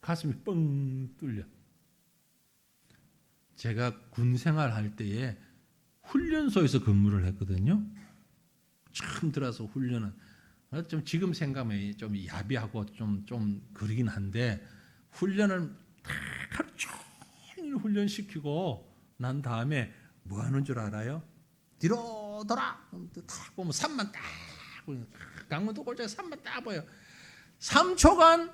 가슴이 뻥 뚫려. 제가 군 생활할 때에 훈련소에서 근무를 했거든요. 처음 들어서 훈련은 좀 지금 생각하면 좀 야비하고 좀 그러긴 한데 훈련을 하루 종일 훈련시키고 난 다음에 뭐 하는 줄 알아요? 뒤로 돌아 딱 보면 산만 딱 강원도 골짜기 산만 딱 보여. 3초간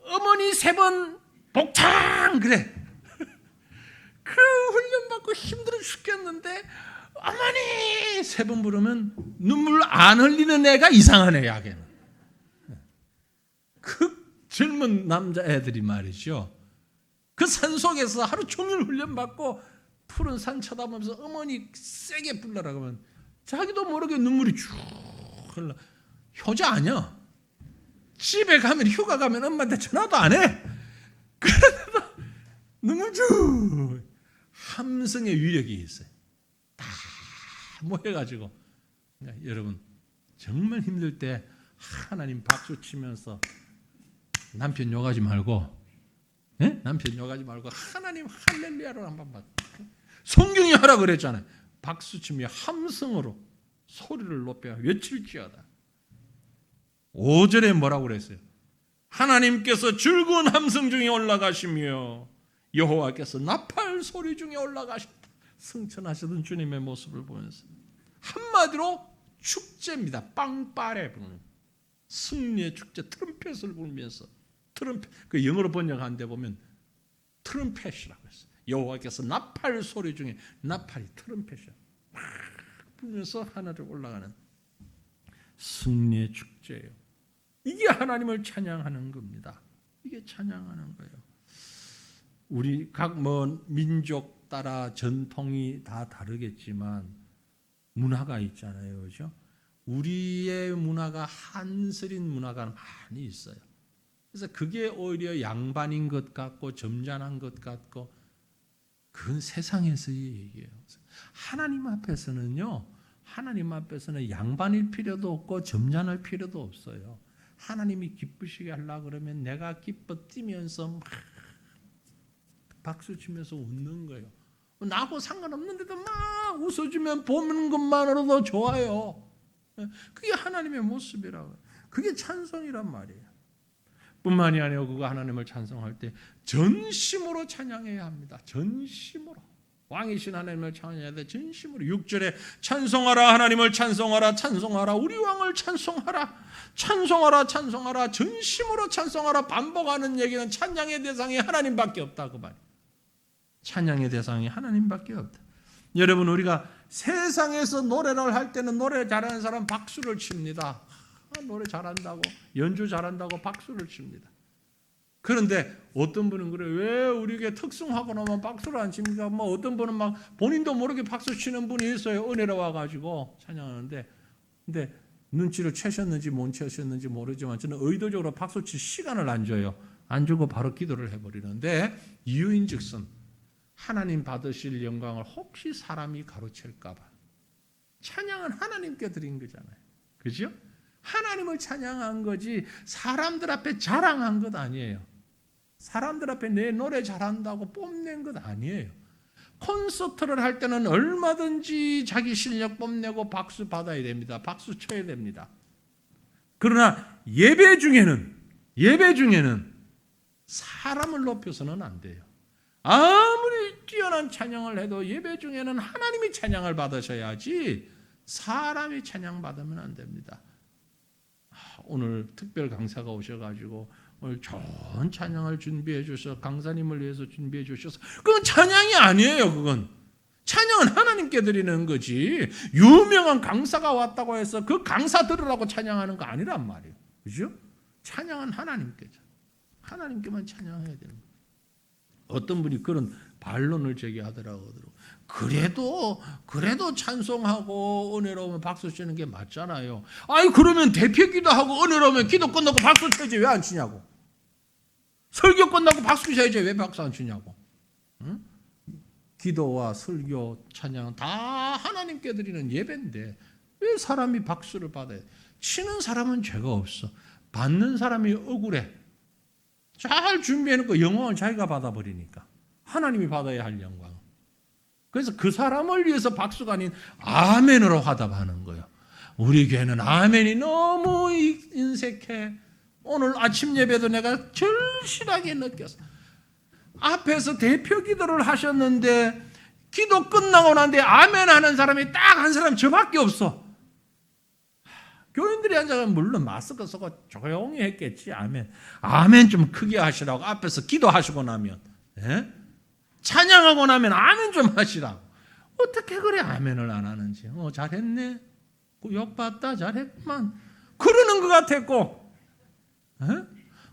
어머니 3번 복창 그래. 그 훈련 받고 힘들어 죽겠는데 어머니 3번 부르면 눈물 안 흘리는 애가 이상한 애야. 걔는. 그 젊은 남자애들이 말이죠. 그 산속에서 하루 종일 훈련 받고 푸른 산 쳐다보면서 어머니 세게 불러라 그러면 자기도 모르게 눈물이 쭉 흘러. 효자 아니야. 집에 가면 휴가 가면 엄마한테 전화도 안 해. 그래도 눈물 쭉. 함성의 위력이 있어요. 다 모여가지고 그러니까 여러분 정말 힘들 때 하나님 박수 치면서 남편 욕하지 말고, 예? 남편 욕하지 말고 하나님 할렐루야로 한번 봐. 성경이 하라 그랬잖아요. 박수 치며 함성으로 소리를 높여 외칠지어다. 5절에 뭐라고 그랬어요? 하나님께서 즐거운 함성 중에 올라가시며 여호와께서 나팔 소리 중에 올라가셨다. 승천하시던 주님의 모습을 보면서 한마디로 축제입니다. 빵빠레 부르는 승리의 축제, 트럼펫을 불면서 트럼펫, 그 영어로 번역한 데 보면 트럼펫이라고 했어요. 여호와께서 나팔 소리 중에 나팔이 트럼펫이야. 막 불면서 하늘을 올라가는 승리의 축제예요. 이게 하나님을 찬양하는 겁니다. 이게 찬양하는 거예요. 우리 각 민족 따라 전통이 다 다르겠지만 문화가 있잖아요, 그렇죠? 우리의 문화가 한스린 문화가 많이 있어요. 그래서 그게 오히려 양반인 것 같고 점잖은 것 같고 그건 세상에서의 얘기예요. 하나님 앞에서는요, 하나님 앞에서는 양반일 필요도 없고 점잖을 필요도 없어요. 하나님이 기쁘시게 하려고 그러면 내가 기뻐 뛰면서 막 박수 치면서 웃는 거예요. 나하고 상관없는데도 막 웃어주면 보는 것만으로도 좋아요. 그게 하나님의 모습이라고. 그게 찬송이란 말이에요. 뿐만이 아니라 그거 하나님을 찬송할 때 전심으로 찬양해야 합니다. 전심으로. 왕이신 하나님을 찬양해야 돼. 전심으로. 6절에 찬송하라 하나님을 찬송하라 찬송하라 우리 왕을 찬송하라 찬송하라 찬송하라 전심으로 찬송하라. 반복하는 얘기는 찬양의 대상이 하나님밖에 없다 그 말이에요. 찬양의 대상이 하나님밖에 없다. 여러분 우리가 세상에서 노래를 할 때는 노래 잘하는 사람 박수를 칩니다. 노래 잘한다고 연주 잘한다고 박수를 칩니다. 그런데 어떤 분은 그래 왜 우리에게 특성하고 나면 박수를 안 칩니까? 뭐 어떤 분은 막 본인도 모르게 박수 치는 분이 있어요. 은혜로 와가지고 찬양하는데 근데 눈치를 채셨는지 못 채셨는지 모르지만 저는 의도적으로 박수 칠 시간을 안 줘요. 안 주고 바로 기도를 해버리는데 이유인즉슨 하나님 받으실 영광을 혹시 사람이 가로챌까 봐. 찬양은 하나님께 드린 거잖아요. 그죠? 하나님을 찬양한 거지 사람들 앞에 자랑한 것 아니에요. 사람들 앞에 내 노래 잘한다고 뽐낸 것 아니에요. 콘서트를 할 때는 얼마든지 자기 실력 뽐내고 박수 받아야 됩니다. 박수 쳐야 됩니다. 그러나 예배 중에는 사람을 높여서는 안 돼요. 아무리 뛰어난 찬양을 해도 예배 중에는 하나님이 찬양을 받으셔야지 사람이 찬양 받으면 안 됩니다. 오늘 특별 강사가 오셔가지고 오늘 좋은 찬양을 준비해 주셔서 강사님을 위해서 준비해 주셔서 그건 찬양이 아니에요. 그건 찬양은 하나님께 드리는 거지 유명한 강사가 왔다고 해서 그 강사 들으라고 찬양하는 거 아니란 말이에요. 그죠? 찬양은 하나님께만 찬양해야 됩니다. 어떤 분이 그런 반론을 제기하더라고요. 그래도 찬송하고 은혜로우면 박수 치는 게 맞잖아요. 아니 그러면 대표 기도하고 은혜로우면 기도 끝나고 박수 쳐야지 왜 안 치냐고. 설교 끝나고 박수 쳐야지 왜 박수 안 치냐고. 응? 기도와 설교, 찬양 다 하나님께 드리는 예배인데 왜 사람이 박수를 받아야 돼? 치는 사람은 죄가 없어. 받는 사람이 억울해. 잘 준비해놓고 영광을 자기가 받아버리니까 하나님이 받아야 할 영광. 그래서 그 사람을 위해서 박수가 아닌 아멘으로 화답하는 거예요. 우리 교회는 아멘이 너무 인색해. 오늘 아침 예배도 내가 절실하게 느꼈어. 앞에서 대표 기도를 하셨는데 기도 끝나고 난데 아멘 하는 사람이 딱 한 사람 저밖에 없어. 교인들이 앉아서 물론 마스크 쓰고 조용히 했겠지. 아멘 좀 크게 하시라고 앞에서 기도하시고 나면 찬양하고 나면 아멘 좀 하시라고. 어떻게 그래 아멘을 안 하는지. 잘했네. 욕봤다 잘했구만. 그러는 것 같았고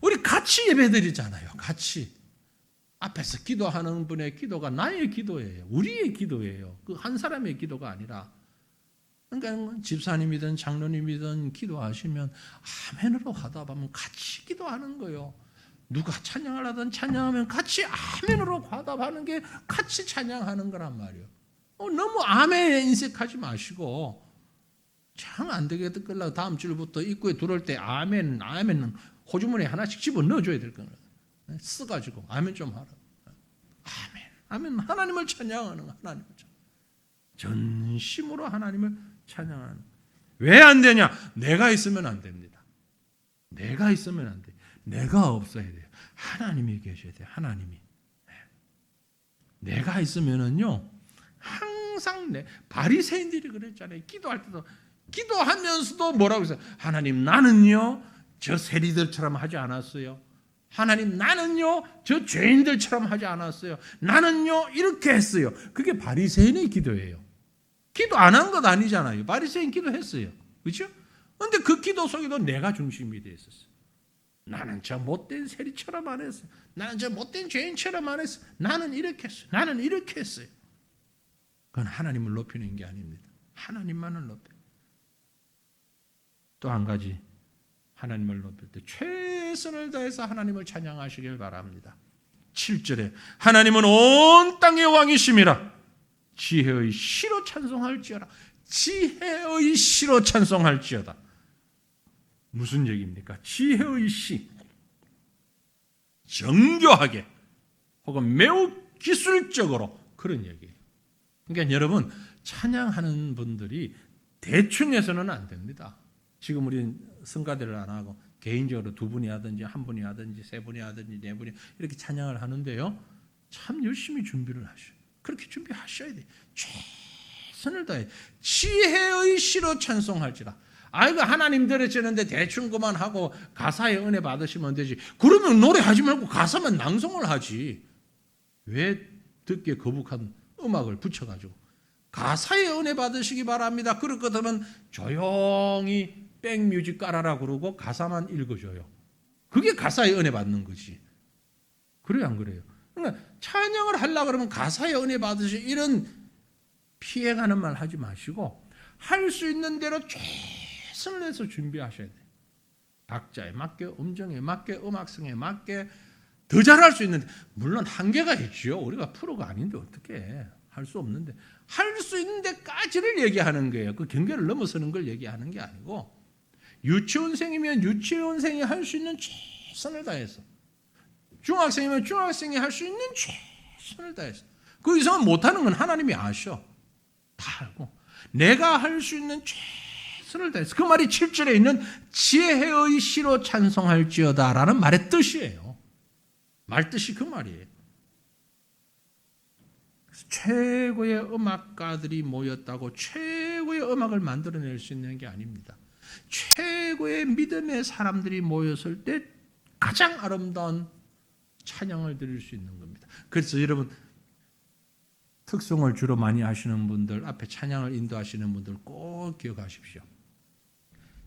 우리 같이 예배드리잖아요. 같이 앞에서 기도하는 분의 기도가 나의 기도예요. 우리의 기도예요. 그 한 사람의 기도가 아니라. 그러니까 집사님이든 장로님이든 기도하시면 아멘으로 화답하면 같이 기도하는 거예요. 누가 찬양을 하든 찬양하면 같이 아멘으로 화답하는 게 같이 찬양하는 거란 말이에요. 너무 아멘에 인색하지 마시고 참 안 되겠다 끌라고 다음 주부터 입구에 들어올 때 아멘은 호주머니에 하나씩 집어 넣어줘야 될 거예요. 써가지고 아멘 좀 하라. 아멘 하나님을 찬양하는 거 하나님을 전심으로 하나님을 찬양하는. 왜 안 되냐? 내가 있으면 안 됩니다. 내가 있으면 안 돼. 내가 없어야 돼요. 하나님이 계셔야 돼요. 하나님이. 내가 있으면은요, 항상 바리새인들이 그랬잖아요. 기도할 때도 기도하면서도 뭐라고 했어요? 하나님, 나는요 저 세리들처럼 하지 않았어요. 하나님, 나는요 저 죄인들처럼 하지 않았어요. 나는요 이렇게 했어요. 그게 바리새인의 기도예요. 기도 안 한 것 아니잖아요. 바리새인 기도했어요. 그렇죠? 그런데 그 기도 속에도 내가 중심이 되어 있었어요. 나는 저 못된 세리처럼 안 했어요. 나는 저 못된 죄인처럼 안 했어요. 나는 이렇게 했어요. 나는 이렇게 했어요. 그건 하나님을 높이는 게 아닙니다. 하나님만을 높여요. 또 한 가지, 하나님을 높일 때 최선을 다해서 하나님을 찬양하시길 바랍니다. 7절에 하나님은 온 땅의 왕이심이라 지혜의 시로 찬송할지어다. 지혜의 시로 찬송할지어다. 무슨 얘기입니까? 지혜의 시, 정교하게 혹은 매우 기술적으로, 그런 얘기예요. 그러니까 여러분, 찬양하는 분들이 대충 해서는 안 됩니다. 지금 우리는 성가대를 안 하고 개인적으로 2분이 하든지 1분이 하든지 3분이 하든지 4분이 이렇게 찬양을 하는데요, 참 열심히 준비를 하셔요. 그렇게 준비하셔야 돼요. 최선을 다해 지혜의 시로 찬송할지라. 아이고, 하나님 들으시는데 대충 그만하고 가사의 은혜 받으시면 되지. 그러면 노래하지 말고 가사만 낭송을 하지. 왜 듣기에 거북한 음악을 붙여가지고. 가사의 은혜 받으시기 바랍니다. 그렇거든 조용히 백뮤직 깔아라 그러고 가사만 읽어줘요. 그게 가사의 은혜 받는 거지. 그래요, 안 그래요? 그러니까 찬양을 하려고 그러면 가사의 은혜 받으시, 이런 피해가는 말 하지 마시고 할 수 있는 대로 최선을 다해서 준비하셔야 돼요. 박자에 맞게, 음정에 맞게, 음악성에 맞게 더 잘할 수 있는데, 물론 한계가 있죠. 우리가 프로가 아닌데 어떻게 할 수 없는데, 할 수 있는 데까지를 얘기하는 거예요. 그 경계를 넘어서는 걸 얘기하는 게 아니고, 유치원생이면 유치원생이 할 수 있는 최선을 다해서, 중학생이면 중학생이 할 수 있는 최선을 다해서, 그 이상은 못하는 건 하나님이 아셔. 다 알고 내가 할 수 있는 최선을 다해서, 그 말이 7절에 있는 지혜의 시로 찬송할지어다 라는 말의 뜻이에요. 말 뜻이 그 말이에요. 최고의 음악가들이 모였다고 최고의 음악을 만들어낼 수 있는 게 아닙니다. 최고의 믿음의 사람들이 모였을 때 가장 아름다운 찬양을 드릴 수 있는 겁니다. 그래서 여러분, 특송을 주로 많이 하시는 분들, 앞에 찬양을 인도하시는 분들 꼭 기억하십시오.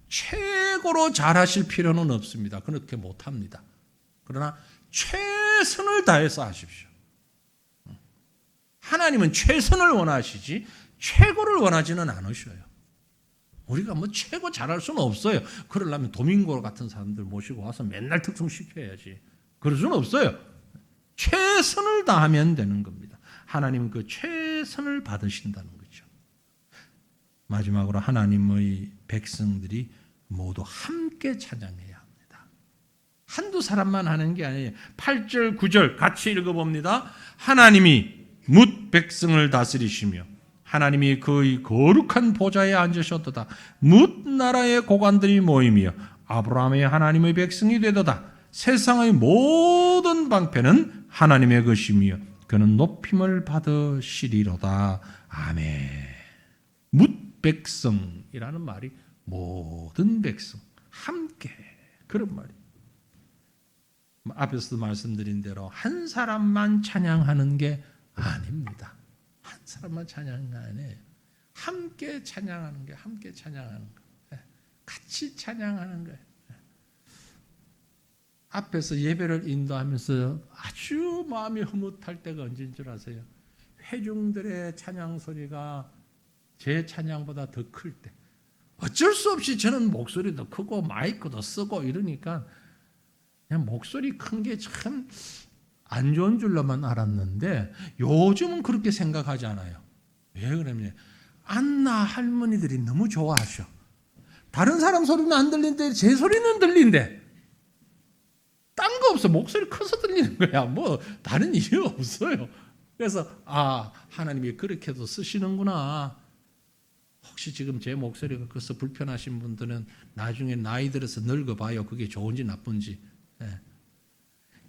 최고로 잘하실 필요는 없습니다. 그렇게 못합니다. 그러나 최선을 다해서 하십시오. 하나님은 최선을 원하시지 최고를 원하지는 않으셔요. 우리가 뭐 최고 잘할 수는 없어요. 그러려면 도밍고 같은 사람들 모시고 와서 맨날 특송 시켜야지. 그럴 수는 없어요. 최선을 다하면 되는 겁니다. 하나님은 그 최선을 받으신다는 거죠. 마지막으로 하나님의 백성들이 모두 함께 찬양해야 합니다. 한두 사람만 하는 게 아니에요. 8절, 9절 같이 읽어봅니다. 하나님이 뭇 백성을 다스리시며 하나님이 그의 거룩한 보좌에 앉으셨도다. 뭇 나라의 고관들이 모이며 아브라함의 하나님의 백성이 되도다. 세상의 모든 방패는 하나님의 것이며 그는 높임을 받으시리로다. 아멘. 뭇 백성이라는 말이 모든 백성 함께, 그런 말이에요. 앞에서도 말씀드린 대로 한 사람만 찬양하는 게 아닙니다. 한 사람만 찬양하는 게 아니에요. 함께 찬양하는 게, 함께 찬양하는 거, 같이 찬양하는 거예요. 앞에서 예배를 인도하면서 아주 마음이 흐뭇할 때가 언제인 줄 아세요? 회중들의 찬양 소리가 제 찬양보다 더 클 때, 어쩔 수 없이 저는 목소리도 크고 마이크도 쓰고 이러니까 그냥 목소리 큰 게 참 안 좋은 줄로만 알았는데, 요즘은 그렇게 생각하지 않아요. 왜 그러냐면 안나 할머니들이 너무 좋아하셔. 다른 사람 소리는 안 들리는데 제 소리는 들린대. 딴 거 없어. 목소리 커서 들리는 거야. 뭐 다른 이유 없어요. 그래서 하나님이 그렇게도 쓰시는구나. 혹시 지금 제 목소리가 커서 불편하신 분들은 나중에 나이 들어서 늙어봐요. 그게 좋은지 나쁜지. 예.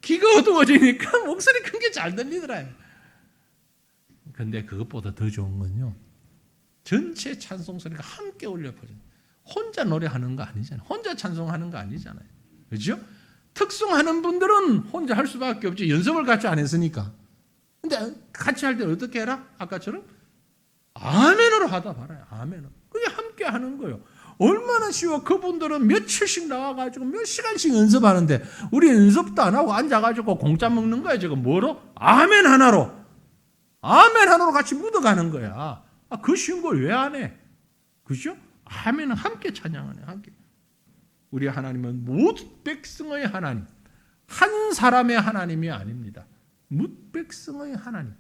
귀가 어두워지니까 목소리 큰 게 잘 들리더라요. 근데 그것보다 더 좋은 건요, 전체 찬송 소리가 함께 울려 퍼져요. 혼자 노래하는 거 아니잖아요. 혼자 찬송하는 거 아니잖아요. 그렇죠? 특송하는 분들은 혼자 할 수밖에 없지. 연습을 같이 안 했으니까. 근데 같이 할 때 어떻게 해라? 아까처럼 아멘으로 하다 말아요. 아멘으로. 그게 함께 하는 거예요. 얼마나 쉬워. 그분들은 며칠씩 나와가지고 몇 시간씩 연습하는데 우리 연습도 안 하고 앉아가지고 공짜 먹는 거야. 지금 뭐로? 아멘 하나로. 아멘 하나로 같이 묻어가는 거야. 그 쉬운 걸 왜 안 해? 그죠? 아멘은 함께 찬양하네. 함께. 우리 하나님은 모든 백성의 하나님, 한 사람의 하나님이 아닙니다. 뭇백성의 하나님.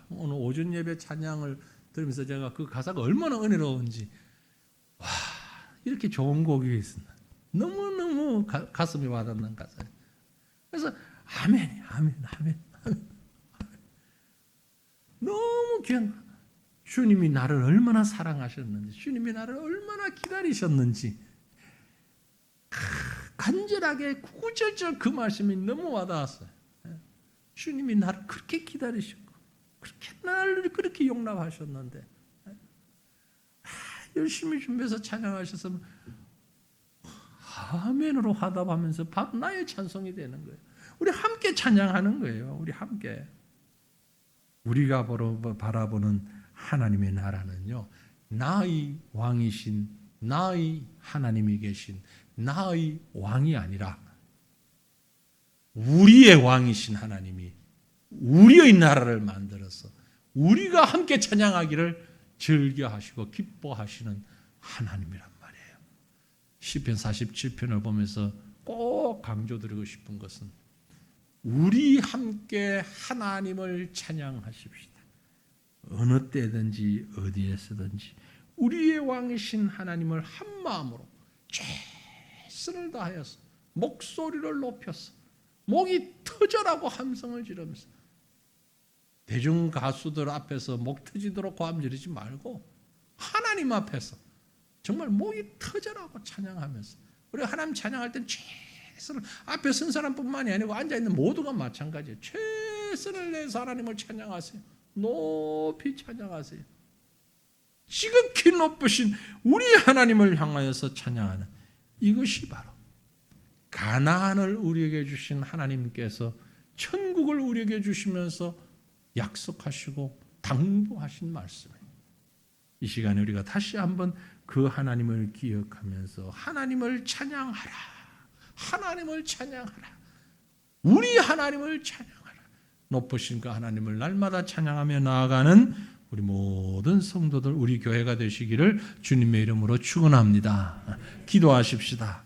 오늘 오전 예배 찬양을 들으면서 제가 그 가사가 얼마나 은혜로운지, 와, 이렇게 좋은 곡이 있습니다. 너무너무 가슴이 와닿는 가사예요. 그래서 아멘, 아멘, 아멘, 아멘. 너무 귀한, 주님이 나를 얼마나 사랑하셨는지, 주님이 나를 얼마나 기다리셨는지, 간절하게 구절절 그 말씀이 너무 와닿았어요. 주님이 나를 그렇게 기다리셨고, 그렇게 나를 그렇게 용납하셨는데, 열심히 준비해서 찬양하셨으면 아멘으로 화답하면서 바로 나의 찬송이 되는 거예요. 우리 함께 찬양하는 거예요. 우리 함께. 우리가 바라보는 하나님의 나라는요, 나의 왕이신, 나의 하나님이 계신 나의 왕이 아니라 우리의 왕이신 하나님이 우리의 나라를 만들어서 우리가 함께 찬양하기를 즐겨하시고 기뻐하시는 하나님이란 말이에요. 시편 47편을 보면서 꼭 강조드리고 싶은 것은 우리 함께 하나님을 찬양하십시다. 어느 때든지 어디에서든지 우리의 왕이신 하나님을 한 마음으로 최선을 다하여서 목소리를 높여서 목이 터져라고 함성을 지르면서, 대중 가수들 앞에서 목 터지도록 고함 지르지 말고 하나님 앞에서 정말 목이 터져라고 찬양하면서, 우리가 하나님 찬양할 땐 최선을, 앞에 선 사람뿐만이 아니고 앉아있는 모두가 마찬가지예요. 최선을 내서 하나님을 찬양하세요. 높이 찬양하세요. 지극히 높으신 우리 하나님을 향하여서 찬양하는, 이것이 바로 가나안을 우리에게 주신 하나님께서 천국을 우리에게 주시면서 약속하시고 당부하신 말씀이에요. 이 시간에 우리가 다시 한번 그 하나님을 기억하면서 하나님을 찬양하라, 하나님을 찬양하라, 우리 하나님을 찬양하라, 높으신 그 하나님을 날마다 찬양하며 나아가는 우리 모든 성도들, 우리 교회가 되시기를 주님의 이름으로 축원합니다. 기도하십시다.